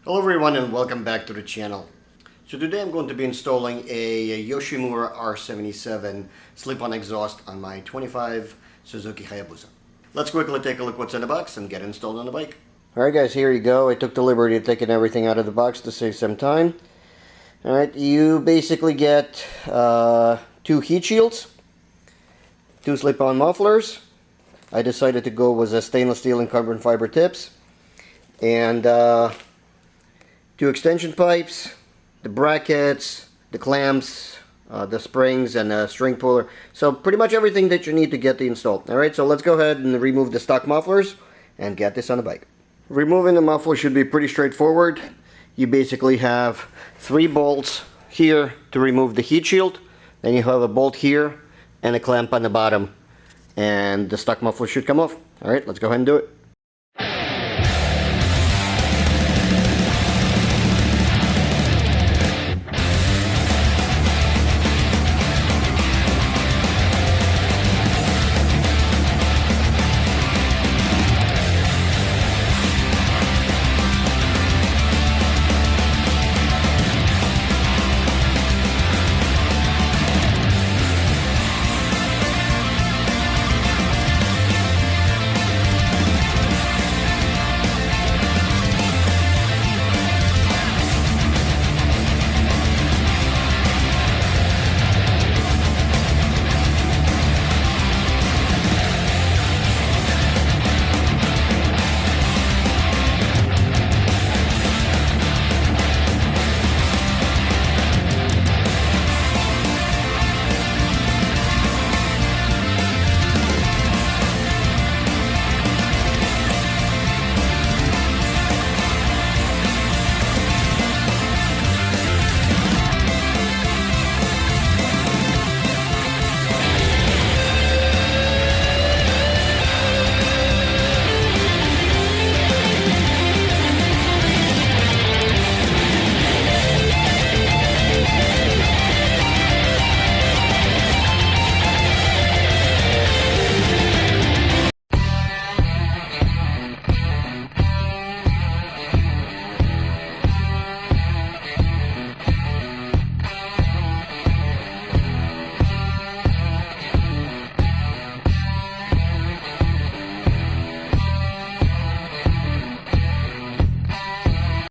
Hello everyone and welcome back to the channel. So today I'm going to be installing a Yoshimura R77 slip-on exhaust on my 25 Suzuki Hayabusa. Let's quickly take a look what's in the box and get it installed on the bike. Alright guys, here you go. I took the liberty of taking everything out of the box to save some time. Alright, you basically get two heat shields, two slip-on mufflers. I decided to go with a stainless steel and carbon fiber tips, and two extension pipes, the brackets, the clamps, the springs, and a string puller. So pretty much everything that you need to get the install. Alright, so let's go ahead and remove the stock mufflers and get this on the bike. Removing the muffler should be pretty straightforward. You basically have 3 bolts here to remove the heat shield. Then you have a bolt here and a clamp on the bottom. And the stock muffler should come off. Alright, let's go ahead and do it.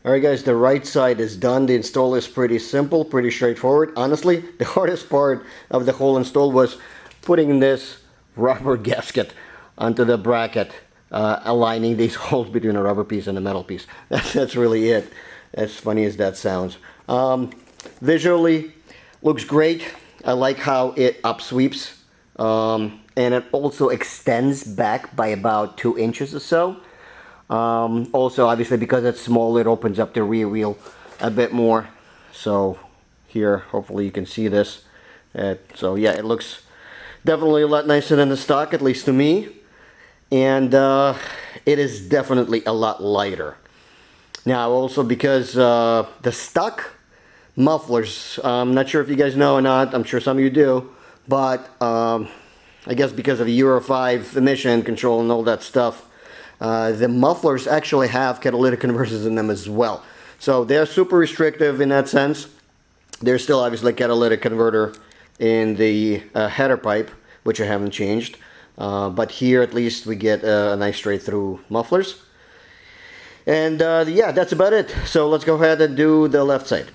Alright guys, the right side is done. The install is pretty simple, pretty straightforward. Honestly, the hardest part of the whole install was putting this rubber gasket onto the bracket, aligning these holes between a rubber piece and a metal piece. That's really it, as funny as that sounds. Visually, looks great. I like how it upsweeps, and it also extends back by about 2 inches or so. Also, obviously, because it's small, it opens up the rear wheel a bit more. So here, hopefully you can see this. So yeah, it looks definitely a lot nicer than the stock, at least to me. And it is definitely a lot lighter. Now, also because the stock mufflers, I'm not sure if you guys know or not, I'm sure some of you do, but I guess because of the Euro 5 emission control and all that stuff, the mufflers actually have catalytic converters in them as well. So they're super restrictive in that sense. There's still obviously a catalytic converter in the header pipe, which I haven't changed. But here at least we get a nice straight through mufflers. And yeah, that's about it. So let's go ahead and do the left side.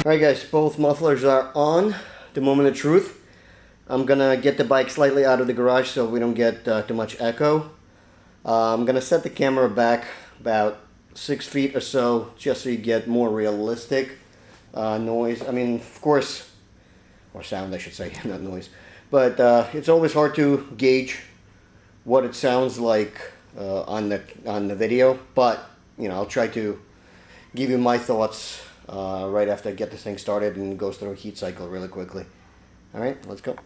Alright guys, both mufflers are on. The moment of truth. I'm gonna get the bike slightly out of the garage so we don't get too much echo. I'm gonna set the camera back about 6 feet or so just so you get more realistic noise. I mean, of course, or sound I should say, not noise. But it's always hard to gauge what it sounds like on the video. But you know, I'll try to give you my thoughts right after I get this thing started and goes through a heat cycle really quickly. All right, let's go.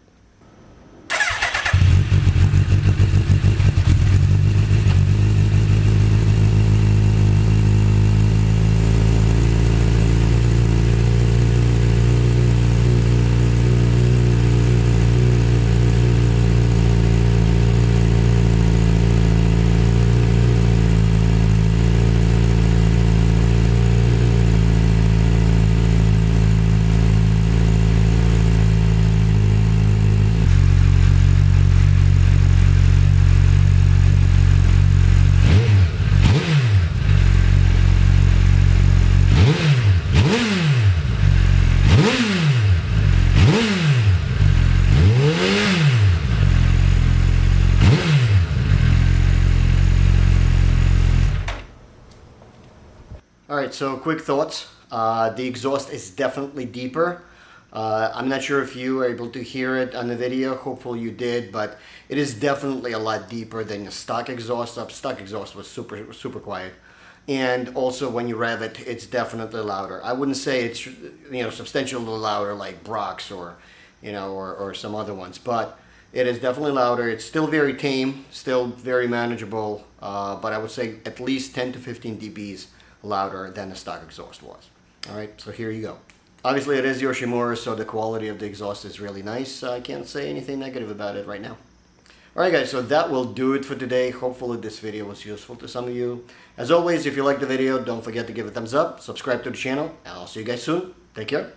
Alright, so quick thoughts. The exhaust is definitely deeper. I'm not sure if you were able to hear it on the video. Hopefully you did, but it is definitely a lot deeper than the stock exhaust. The stock exhaust was super quiet. And also when you rev it, it's definitely louder. I wouldn't say it's, you know, substantially louder like Brock's or, you know, or some other ones, but it is definitely louder. It's still very tame, still very manageable, but I would say at least 10 to 15 dBs louder than the stock exhaust was. Alright, so here you go. Obviously it is Yoshimura, so the quality of the exhaust is really nice. I can't say anything negative about it right now. Alright guys, so that will do it for today. Hopefully this video was useful to some of you. As always, if you liked the video, don't forget to give it a thumbs up, subscribe to the channel, and I'll see you guys soon. Take care.